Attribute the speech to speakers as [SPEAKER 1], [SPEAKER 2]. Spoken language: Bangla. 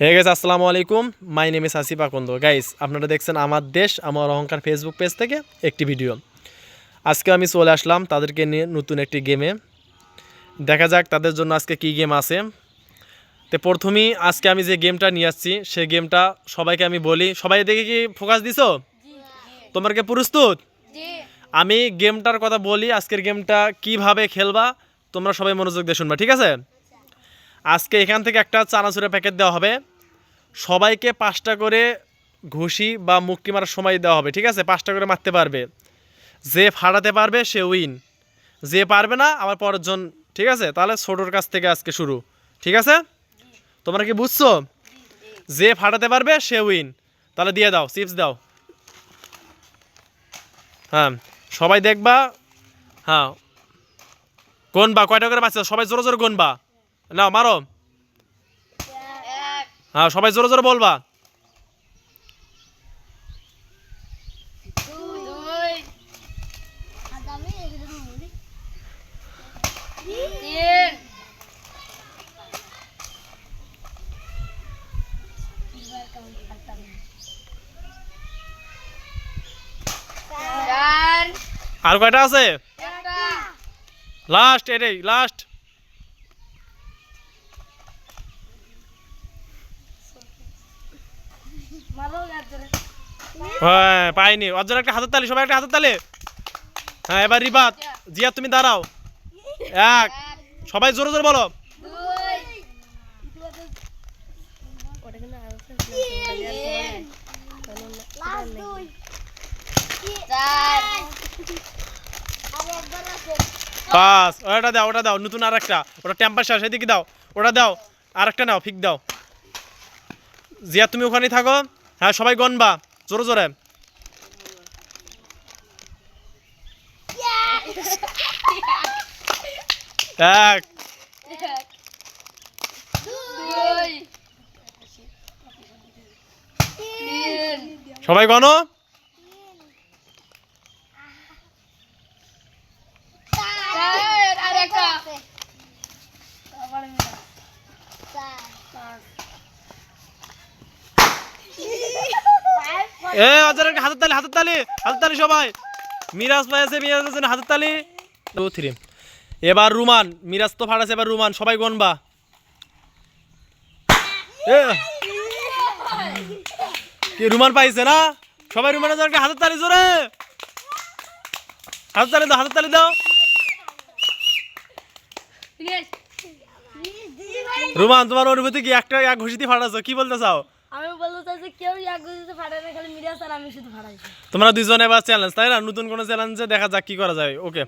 [SPEAKER 1] হে গাইস, আসসালামু আলাইকুম। My name is Asif Akand. Guys, আপনারা দেখছেন আমার দেশ আমার অহংকার ফেসবুক পেজ থেকে একটি ভিডিও। আজকে আমি চলে আসলাম তাদেরকে নিয়ে নতুন একটি গেমে। দেখা যাক তাদের জন্য আজকে কী গেম আছে। তো প্রথমেই আজকে আমি যে গেমটা নিয়ে আসছি সেই গেমটা সবাইকে আমি বলি। সবাই দেখে কি ফোকাস দিছো? তোমার কি প্রস্তুত? আমি গেমটার কথা বলি, আজকের গেমটা কিভাবে খেলবা তোমরা সবাই মনোযোগ দিয়ে শুনবা, ঠিক আছে? আজকে এখান থেকে একটা চানাচুরের প্যাকেট দেওয়া হবে। সবাইকে 5টা করে ঘুষি বা মুক্কি মারার সময় দেওয়া হবে, ঠিক আছে? 5টা করে মারতে পারবে, যে ফাটাতে পারবে সে উইন, যে পারবে না আবার পরের জন, ঠিক আছে? তাহলে ছোটোর কাছ থেকে আজকে শুরু, ঠিক আছে? তোমরা কি বুঝছো? যে ফাটাতে পারবে সে উইন। তাহলে দিয়ে দাও, চিপস দাও। হ্যাঁ, সবাই দেখবা। হ্যাঁ, গনবা কয়টা করে বাচ্চা, সবাই জোরে জোরে গনবা। নাও মারো। হ্যাঁ, সবাই জোরে জোরে বলবা। আর কয়টা আছে? লাস্ট, এটাই লাস্ট। হ্যাঁ, পাইনি। ওর জন্য একটা হাতের তালি, সবাই একটা হাতের তালি। হ্যাঁ, এবার রিবাত, জিয়া তুমি দাঁড়াও। এক, সবাই জোরে জোরে বলো। পাঁচ, ওটা দাও, ওটা দাও, নতুন আর একটা, ওটা টেম্পার শেষ, এদিকে দাও, ওটা দাও, আর একটা নাও, ফিক দাও। জিয়া তুমি ওখানেই থাকো। হ্যাঁ, সবাই গনবা জোরে জোরে। এক, সবাই গনো। এ অজার হাতের তালি, হাতের তালি, হাতের তালি সবাই। মিরাজ ভাই আছে, মিরাজ আছে, হাতের তালি। 2 3। এবার রুমান, মিরাজ তো ফাটাছে, এবার রুমান, সবাই গনবা। কি রুমান পাইছে না? সবাই রুমানের জন্য হাতের তালি জোরে, হাতের তালি দাও, হাতের তালি দাও। রুমান, তোমার অনুভূতি কি? একটা এক ঘুষিতে ফাটাছো, কি বলতে চাও?
[SPEAKER 2] আমি বলতে চাইছি কেউ এক ঘুষিতে ফাটায় না, খালি মিরাজ আর আমি শুধু ফাটাইছি।
[SPEAKER 1] তোমরা দুইজনে এবার চ্যালেঞ্জ, তাই না? নতুন কোনো চ্যালেঞ্জে দেখা যাক কি করা যায়। ওকে।